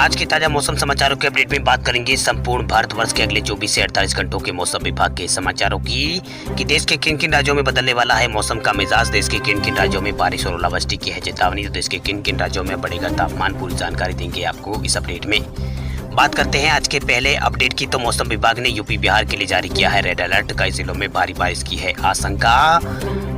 आज के ताजा मौसम समाचारों के अपडेट में बात करेंगे संपूर्ण भारतवर्ष के अगले 24 से 48 घंटों के मौसम विभाग के समाचारों की कि देश के किन किन राज्यों में बदलने वाला है मौसम का मिजाज, देश के किन किन राज्यों में बारिश और ओलावृष्टि की है चेतावनी, तो देश के किन किन राज्यों में बढ़ेगा तापमान, पूरी जानकारी देंगे आपको इस अपडेट में। बात करते हैं आज के पहले अपडेट की, तो मौसम विभाग ने यूपी बिहार के लिए जारी किया है रेड अलर्ट। कई जिलों में भारी बारिश की है आशंका।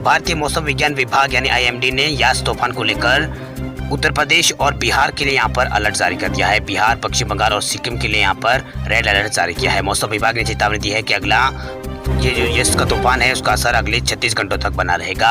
भारतीय मौसम विज्ञान विभाग यानी IMD ने यास तूफान को लेकर उत्तर प्रदेश और बिहार के लिए यहाँ पर अलर्ट जारी कर दिया है। बिहार, पश्चिम बंगाल और सिक्किम के लिए यहाँ पर रेड अलर्ट जारी किया है। मौसम विभाग ने चेतावनी दी है कि अगला ये जो यस का तूफान है उसका असर अगले 36 घंटों तक बना रहेगा।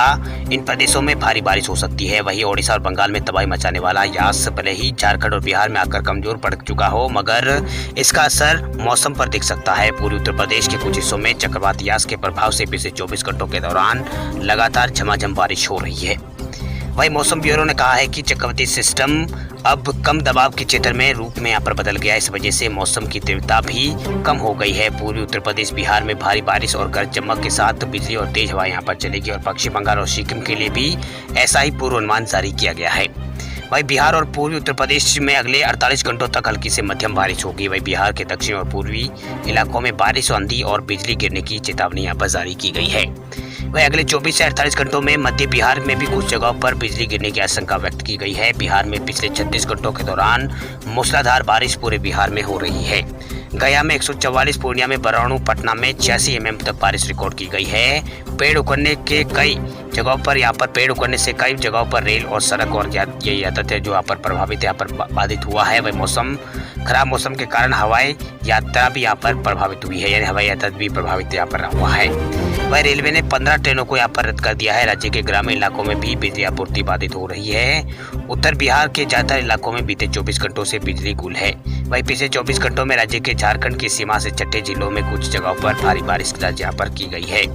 इन प्रदेशों में भारी बारिश हो सकती है। वहीं ओडिशा और बंगाल में तबाही मचाने वाला यास भले ही झारखंड और बिहार में आकर कमजोर पड़ चुका हो, मगर इसका असर मौसम पर दिख सकता है। पूर्वी उत्तर प्रदेश के कुछ हिस्सों में चक्रवात यास के प्रभाव से पिछले 24 घंटों के दौरान लगातार झमाझम बारिश हो रही है। वहीं मौसम ब्यूरो ने कहा है कि चक्रवाती सिस्टम अब कम दबाव के क्षेत्र में रूप में यहाँ पर बदल गया है। इस वजह से मौसम की तीव्रता भी कम हो गई है। पूर्वी उत्तर प्रदेश, बिहार में भारी बारिश और गरज चमक के साथ बिजली और तेज हवा यहाँ पर चलेगी और पश्चिम बंगाल और सिक्किम के लिए भी ऐसा ही पूर्वानुमान जारी किया गया है। वहीं बिहार और पूर्वी उत्तर प्रदेश में अगले 48 घंटों तक हल्की से मध्यम बारिश होगी। वहीं बिहार के दक्षिण और पूर्वी इलाकों में बारिश, आंधी और बिजली गिरने की चेतावनी यहाँ पर जारी की गई है। वहीं अगले 24 से 48 घंटों में मध्य बिहार में भी कुछ जगहों पर बिजली गिरने की आशंका व्यक्त की गई है। बिहार में पिछले 36 घंटों के दौरान मूसलाधार बारिश पूरे बिहार में हो रही है। गया में 144, पूर्णिया में, बराणु, पटना में 86 mm तक बारिश रिकॉर्ड की गई है। पेड़ उखड़ने के कई जगहों पर यहाँ पर पेड़ उखड़ने से कई जगहों पर रेल और सड़क और ये यातायात है जो यहाँ पर प्रभावित यहाँ पर बाधित हुआ है। वही खराब मौसम के कारण हवाई यात्रा भी यहाँ पर प्रभावित हुई है, यानी हवाई यातायात भी प्रभावित यहाँ पर हुआ है। वही रेलवे ने 15 ट्रेनों को यहाँ पर रद्द कर दिया है। राज्य के ग्रामीण इलाकों में भी बिजली आपूर्ति बाधित हो रही है। उत्तर बिहार के ज्यादातर इलाकों में बीते 24 घंटों से बिजली गुल है। वहीं पिछले 24 घंटों में राज्य के झारखंड की सीमा से सटे जिलों में कुछ जगहों पर भारी बारिश दर्ज यहाँ पर की गई है।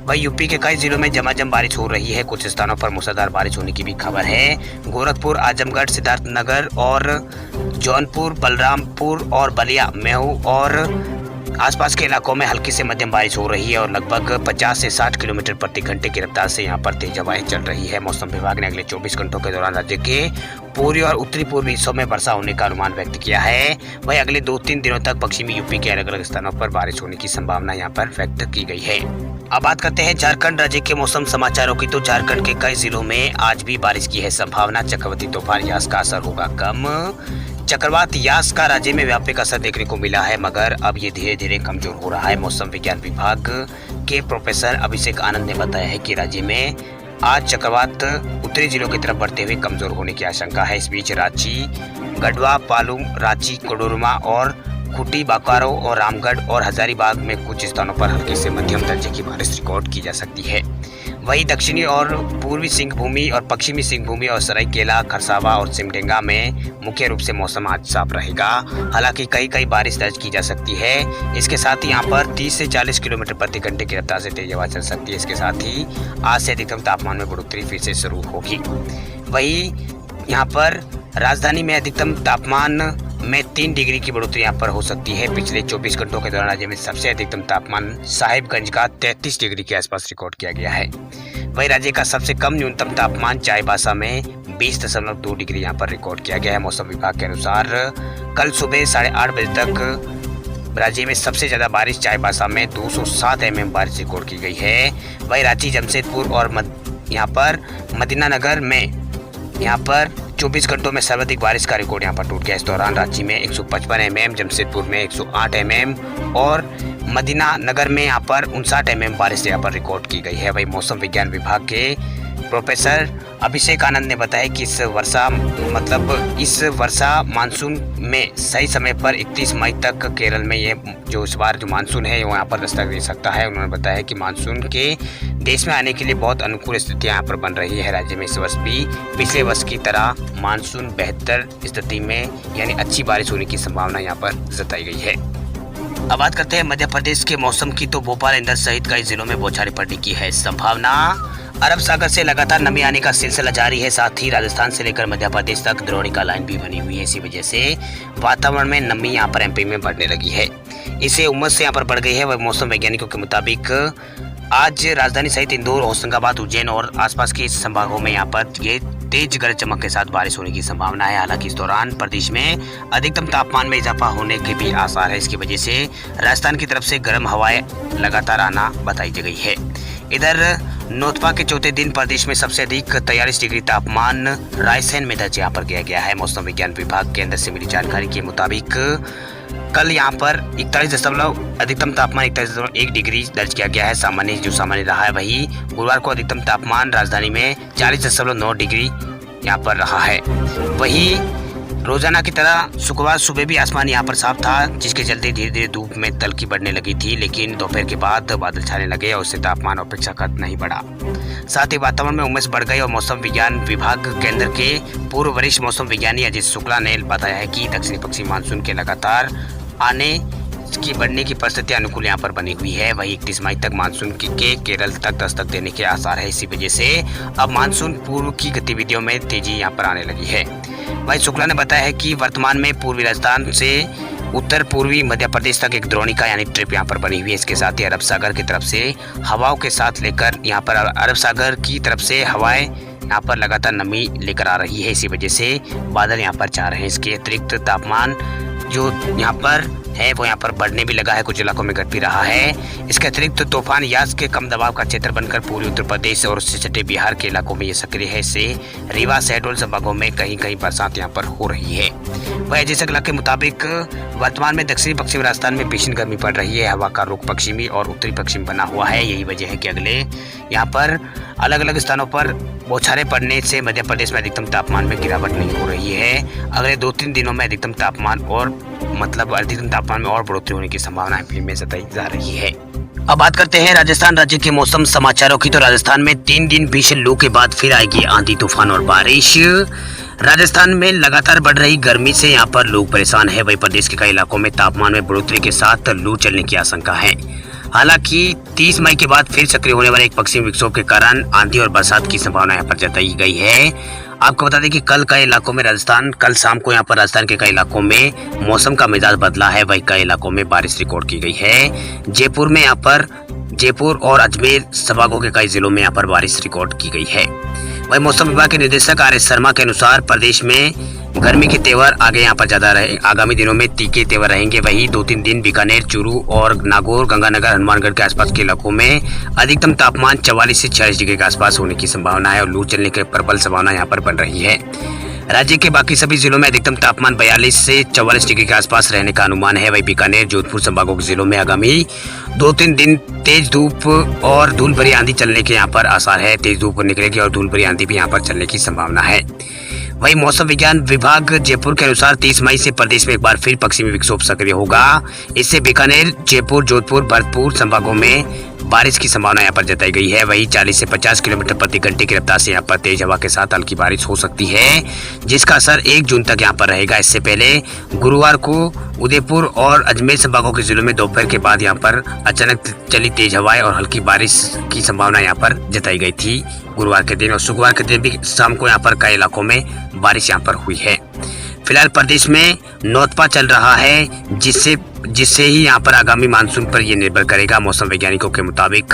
वहीं यूपी के कई जिलों में झमाझम बारिश हो रही है। कुछ स्थानों पर मूसलाधार बारिश होने की भी खबर है। गोरखपुर, आजमगढ़, सिद्धार्थनगर और जौनपुर, बलरामपुर और बलिया, महू और आसपास के इलाकों में हल्की से मध्यम बारिश हो रही है और लगभग 50 से 60 किलोमीटर प्रति घंटे की रफ्तार से यहाँ पर तेज हवाएं चल रही है। मौसम विभाग ने अगले 24 घंटों के दौरान राज्य के पूर्वी और उत्तरी पूर्वी हिस्सों में वर्षा होने का अनुमान व्यक्त किया है। वहीं अगले 2-3 दिनों तक पश्चिमी यूपी के अलग अलग स्थानों पर बारिश होने की संभावना यहाँ पर व्यक्त की गई है। अब बात करते हैं झारखंड राज्य के मौसम समाचारों की, तो झारखंड के कई जिलों में आज भी बारिश की है संभावना। चक्रवाती तूफान यास का असर होगा कम। चक्रवात यास का राज्य में व्यापक असर देखने को मिला है, मगर अब ये धीरे धीरे कमजोर हो रहा है। मौसम विज्ञान विभाग के प्रोफेसर अभिषेक आनंद ने बताया है कि राज्य में आज चक्रवात उत्तरी जिलों की तरफ बढ़ते हुए कमजोर होने की आशंका है। इस बीच रांची, गढ़वा, पालू, रांची, कोडरमा और खूंटी, बोकारो और रामगढ़ और हजारीबाग में कुछ स्थानों पर हल्की से मध्यम दर्जे की बारिश रिकॉर्ड की जा सकती है। वहीं दक्षिणी और पूर्वी सिंहभूमि और पश्चिमी सिंहभूमि और सरायकेला, खरसावा और सिमडेगा में मुख्य रूप से मौसम आज साफ रहेगा। हालांकि कई बारिश दर्ज की जा सकती है। इसके साथ ही यहाँ पर 30 से 40 किलोमीटर प्रति घंटे की रफ्तार से तेज हवा चल सकती है। इसके साथ ही आज से अधिकतम तापमान में बढ़ोतरी फिर से शुरू होगी। वहीं यहाँ पर राजधानी में अधिकतम तापमान में 3 डिग्री की बढ़ोतरी यहाँ पर हो सकती है। पिछले 24 घंटों के दौरान राज्य में सबसे अधिकतम तापमान साहिबगंज का 33 डिग्री के आसपास रिकॉर्ड किया गया है। वहीं राज्य का सबसे कम न्यूनतम तापमान चाईबासा में 20.2 डिग्री यहाँ पर रिकॉर्ड किया गया है। मौसम विभाग के अनुसार कल सुबह 8:30 बजे तक राज्य में सबसे ज्यादा बारिश चाईबासा में 207 mm बारिश रिकॉर्ड की गई है। वहीं रांची, जमशेदपुर और यहाँ पर मदीनानगर में यहाँ पर 24 घंटों में सर्वाधिक बारिश का रिकॉर्ड यहाँ पर टूट गया। इस दौरान रांची में 155 mm, जमशेदपुर में 108 mm और मदीना नगर में यहाँ पर 59 mm बारिश यहाँ पर रिकॉर्ड की गई है। वही मौसम विज्ञान विभाग के प्रोफेसर अभिषेक आनंद ने बताया कि इस वर्षा मानसून में सही समय पर 31 मई तक केरल में ये जो इस बार जो मानसून है वो यहाँ पर दस्तक दे सकता है। उन्होंने बताया कि मानसून के देश में आने के लिए बहुत अनुकूल स्थितियां यहाँ पर बन रही है। राज्य में इस वर्ष भी पिछले वर्ष की तरह मानसून बेहतर स्थिति में यानी अच्छी बारिश होने की संभावना यहाँ पर जताई गई है। अब बात करते हैं मध्य प्रदेश के मौसम की, तो भोपाल, इंदौर सहित कई जिलों में बौछारें पड़ने की है संभावना। अरब सागर से लगातार नमी आने का सिलसिला जारी है। साथ ही राजस्थान से लेकर मध्य प्रदेश तक द्रोणिका लाइन भी बनी हुई है। इसी वजह से वातावरण में नमी यहाँ पर MP में बढ़ने लगी है। इससे उमस से यहाँ पर बढ़ गई है। वह मौसम वैज्ञानिकों के मुताबिक आज राजधानी सहित इंदौर, होशंगाबाद, उज्जैन और आसपास के संभागों में यहाँ पर ये तेज गरज चमक के साथ बारिश होने की संभावना है। हालांकि इस दौरान प्रदेश में अधिकतम तापमान में इजाफा होने के भी आसार है। इसकी वजह से राजस्थान की तरफ से गर्म हवाएं लगातार आना बताई गई है। इधर नोतपा के चौथे दिन प्रदेश में सबसे अधिक 43 डिग्री तापमान रायसेन में दर्ज यहाँ पर किया गया है। मौसम विज्ञान विभाग केंद्र से मिली जानकारी के मुताबिक कल यहाँ पर 41 अधिकतम तापमान 41.1 डिग्री दर्ज किया गया है। सामान्य रहा है। वही गुरुवार को अधिकतम तापमान राजधानी में 40.9 डिग्री यहाँ पर रहा है। वही रोजाना की तरह शुक्रवार सुबह भी आसमान यहाँ पर साफ था, जिसके चलते धीरे धीरे धूप में तल्खी बढ़ने लगी थी, लेकिन दोपहर के बाद बादल छाने लगे और उससे तापमान अपेक्षाकृत नहीं बढ़ा। साथ ही वातावरण में उमस बढ़ गई और मौसम विज्ञान विभाग केंद्र के पूर्व वरिष्ठ मौसम विज्ञानी अजीत शुक्ला ने बताया है कि दक्षिणी पश्चिमी मानसून के लगातार आने की बढ़ने की परिस्थिति अनुकूल यहाँ पर बनी हुई है। वही 31 मई तक मानसून के केरल तक दस्तक देने के आसार है। इसी वजह से अब मानसून पूर्व की गतिविधियों में तेजी यहाँ पर आने लगी है। वही शुक्ला ने बताया है कि वर्तमान में पूर्वी राजस्थान से उत्तर पूर्वी मध्य प्रदेश तक एक द्रोणिका यानी ट्रिप यहाँ पर बनी हुई है। इसके साथ ही अरब सागर की तरफ से हवाओं के साथ लेकर यहाँ पर अरब सागर की तरफ से हवाएं यहाँ पर लगातार नमी लेकर आ रही है। इसी वजह से बादल यहाँ पर छा रहे हैं। इसके अतिरिक्त तापमान जो यहाँ पर है वो यहाँ पर बढ़ने भी लगा है, कुछ इलाकों में घट भी रहा है। इसके अतिरिक्त तूफान यास के कम दबाव का क्षेत्र बनकर पूर्वी उत्तर प्रदेश और उससे सटे बिहार के इलाकों में ये सक्रिय है। इससे रीवा शहडोल संभागों में कहीं कहीं बरसात यहाँ पर हो रही है। वह अजय शुक्ला के मुताबिक वर्तमान में दक्षिणी पश्चिमी राजस्थान में भीषण गर्मी पड़ रही है। हवा का रुख पश्चिमी और उत्तरी पश्चिम बना हुआ है। यही वजह है कि अगले यहाँ पर अलग अलग स्थानों पर बौछारें पड़ने से मध्य प्रदेश में अधिकतम तापमान में गिरावट नहीं हो रही है। अगले 2-3 दिनों में अधिकतम तापमान में और बढ़ोतरी होने की संभावना भी जताई जा रही है। अब बात करते हैं राजस्थान राज्य के मौसम समाचारों की। तो राजस्थान में 3 दिन भीषण लू के बाद फिर आएगी आंधी तूफान और बारिश। राजस्थान में लगातार बढ़ रही गर्मी से यहाँ पर लोग परेशान है। वही प्रदेश के कई इलाकों में तापमान में बढ़ोतरी के साथ लू चलने की आशंका है। हालांकि 30 मई के बाद फिर सक्रिय होने वाले एक पश्चिमी विक्षोभ के कारण आंधी और बरसात की संभावना यहाँ पर जताई गई है। आपको बता दें कि कल शाम को यहाँ पर राजस्थान के कई इलाकों में मौसम का मिजाज बदला है। वही कई इलाकों में बारिश रिकॉर्ड की गई है। जयपुर और अजमेर संभागों के कई जिलों में यहाँ पर बारिश रिकॉर्ड की गई है। वही मौसम विभाग के निदेशक आर एस शर्मा के अनुसार प्रदेश में गर्मी के तेवर आगे यहाँ पर ज्यादा रहे, आगामी दिनों में तीखे तेवर रहेंगे। वही 2-3 दिन बीकानेर, चूरू और नागौर, गंगानगर, हनुमानगढ़ के आसपास के इलाकों में अधिकतम तापमान 44 से 46 डिग्री के आसपास होने की संभावना है और लू चलने की प्रबल संभावना यहाँ पर बन रही है। राज्य के बाकी सभी जिलों में अधिकतम तापमान 42 से 44 डिग्री के आसपास रहने का अनुमान है। वही बीकानेर, जोधपुर संभागों के जिलों में आगामी 2-3 दिन तेज धूप और धूल भरी आंधी चलने के यहाँ पर आसार है। तेज धूप निकलेगी और धूल भरी आंधी भी यहाँ पर चलने की संभावना है। वही मौसम विज्ञान विभाग जयपुर के अनुसार 30 मई से प्रदेश में एक बार फिर पश्चिमी विक्षोभ सक्रिय होगा। इससे बीकानेर, जयपुर, जोधपुर, भरतपुर संभागों में बारिश की संभावना यहाँ पर जताई गई है। वही 40 से 50 किलोमीटर प्रति घंटे की रफ्तार से यहाँ पर तेज हवा के साथ हल्की बारिश हो सकती है, जिसका असर 1 जून तक यहाँ पर रहेगा। इससे पहले गुरुवार को उदयपुर और अजमेर संभागों के जिलों में दोपहर के बाद यहाँ पर अचानक चली तेज हवाएं और हल्की बारिश की संभावना यहाँ पर जताई गई थी गुरुवार के दिन। और शुक्रवार के दिन भी शाम को यहाँ पर कई इलाकों में बारिश यहाँ पर हुई है। फिलहाल प्रदेश में नोतपा चल रहा है, जिससे ही यहाँ पर आगामी मानसून पर यह निर्भर करेगा। मौसम वैज्ञानिकों के मुताबिक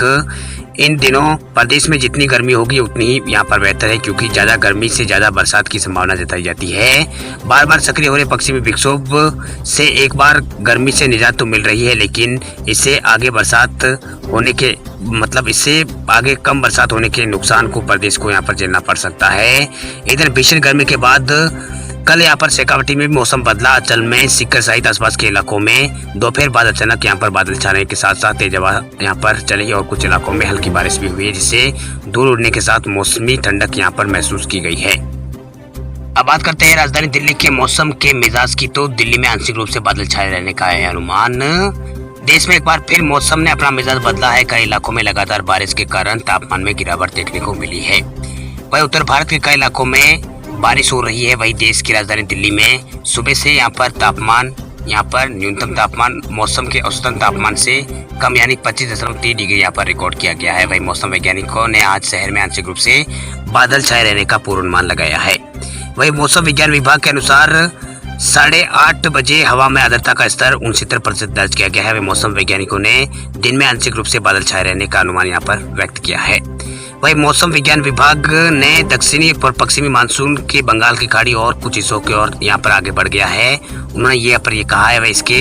इन दिनों प्रदेश में जितनी गर्मी होगी उतनी ही यहाँ पर बेहतर है, क्योंकि ज्यादा गर्मी से ज्यादा बरसात की संभावना जताई जाती है। बार बार सक्रिय हो रहे पश्चिमी विक्षोभ से एक बार गर्मी से निजात तो मिल रही है, लेकिन इससे आगे कम बरसात होने के नुकसान को प्रदेश को यहाँ पर झेलना पड़ सकता है। इधर भीषण गर्मी के बाद कल यहाँ पर शेखावटी में भी मौसम बदला। अचल में, सीकर सहित आसपास के इलाकों में दोपहर बाद अचानक यहाँ पर बादल छाने के साथ साथ तेज हवा यहाँ पर चली और कुछ इलाकों में हल्की बारिश भी हुई है, जिससे धूल उड़ने के साथ मौसमी ठंडक यहाँ पर महसूस की गई है। अब बात करते हैं राजधानी दिल्ली के मौसम के मिजाज की। तो दिल्ली में आंशिक रूप से बादल छाए रहने का है अनुमान। देश में एक बार फिर मौसम ने अपना मिजाज बदला है। कई इलाकों में लगातार बारिश के कारण तापमान में गिरावट देखने को मिली है। वही उत्तर भारत के कई इलाकों में बारिश हो रही है। वही देश की राजधानी दिल्ली में सुबह से यहाँ पर न्यूनतम तापमान मौसम के औसतन तापमान से कम यानी 25.3 डिग्री यहाँ पर रिकॉर्ड किया गया है। वही मौसम वैज्ञानिकों ने आज शहर में आंशिक रूप से बादल छाए रहने का पूर्वानुमान लगाया है। वही मौसम विज्ञान विभाग के अनुसार 8:30 बजे हवा में आर्द्रता का स्तर 69% दर्ज किया गया है। वही मौसम वैज्ञानिकों ने दिन में आंशिक रूप से बादल छाए रहने का अनुमान यहाँ पर व्यक्त किया है। वही मौसम विज्ञान विभाग ने दक्षिणी और पश्चिमी मानसून के बंगाल की खाड़ी और कुछ हिस्सों की ओर यहाँ पर आगे बढ़ गया है। उन्होंने ये कहा है वह इसके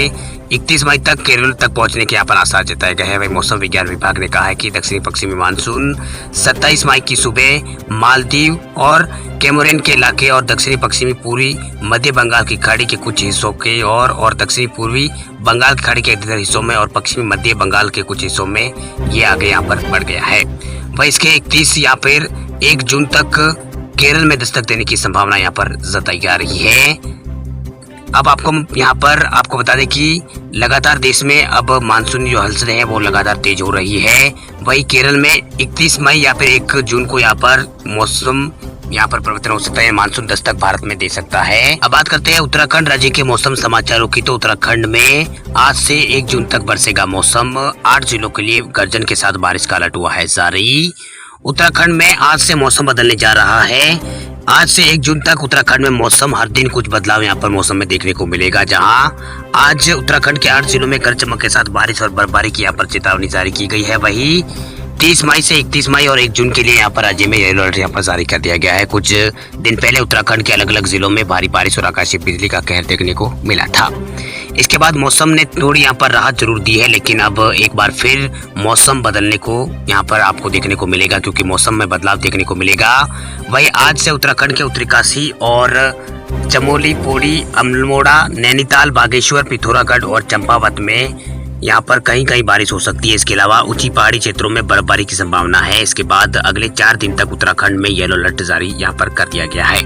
31 मई तक केरल तक पहुंचने के यहाँ पर आसार जताए गए हैं। वही मौसम विज्ञान विभाग ने कहा है कि दक्षिणी पश्चिमी मानसून 27 मई की सुबह मालदीव और कैमोरिन के इलाके और दक्षिणी पश्चिमी पूर्वी मध्य बंगाल की खाड़ी के कुछ हिस्सों के और दक्षिणी पूर्वी बंगाल की खाड़ी के अधिकतर हिस्सों में और पश्चिमी मध्य बंगाल के कुछ हिस्सों में ये आगे यहाँ पर बढ़ गया है। वह इसके 31 या फिर 1 जून तक केरल में दस्तक देने की संभावना यहाँ पर जताई जा रही है। अब आपको बता दें कि लगातार देश में अब मानसून जो हलचलें हैं वो लगातार तेज हो रही है। वही केरल में 31 मई या फिर 1 जून को यहाँ पर मौसम परिवर्तन हो सकता है, मानसून दस्तक भारत में दे सकता है। अब बात करते हैं उत्तराखंड राज्य के मौसम समाचारों की। तो उत्तराखंड में आज से 1 जून तक बरसेगा मौसम। 8 जिलों के लिए गर्जन के साथ बारिश का अलर्ट हुआ है जारी। उत्तराखंड में आज से मौसम बदलने जा रहा है। आज से 1 जून तक उत्तराखंड में मौसम हर दिन कुछ बदलाव यहाँ पर मौसम में देखने को मिलेगा। जहां आज उत्तराखंड के 8 जिलों में गरज चमक के साथ बारिश और बर्फबारी की यहाँ पर चेतावनी जारी की गई है। वही 30 मई से 31 मई और 1 जून के लिए यहाँ पर राज्य में येलो अलर्ट यहाँ पर जारी कर दिया गया है। कुछ दिन पहले उत्तराखंड के अलग अलग जिलों में भारी बारिश और आकाशीय बिजली का कहर देखने को मिला था। इसके बाद मौसम ने थोड़ी यहाँ पर राहत जरूर दी है, लेकिन अब एक बार फिर मौसम बदलने को यहाँ पर आपको देखने को मिलेगा, क्योंकि मौसम में बदलाव देखने को मिलेगा। वही आज से उत्तराखंड के उत्तरकाशी और चमोली, पौड़ी, अल्मोड़ा, नैनीताल, बागेश्वर, पिथौरागढ़ और चंपावत में यहाँ पर कहीं कहीं बारिश हो सकती है। इसके अलावा ऊंची पहाड़ी क्षेत्रों में बर्फबारी की संभावना है। इसके बाद अगले 4 दिन तक उत्तराखंड में येलो अलर्ट जारी यहाँ पर कर दिया गया है।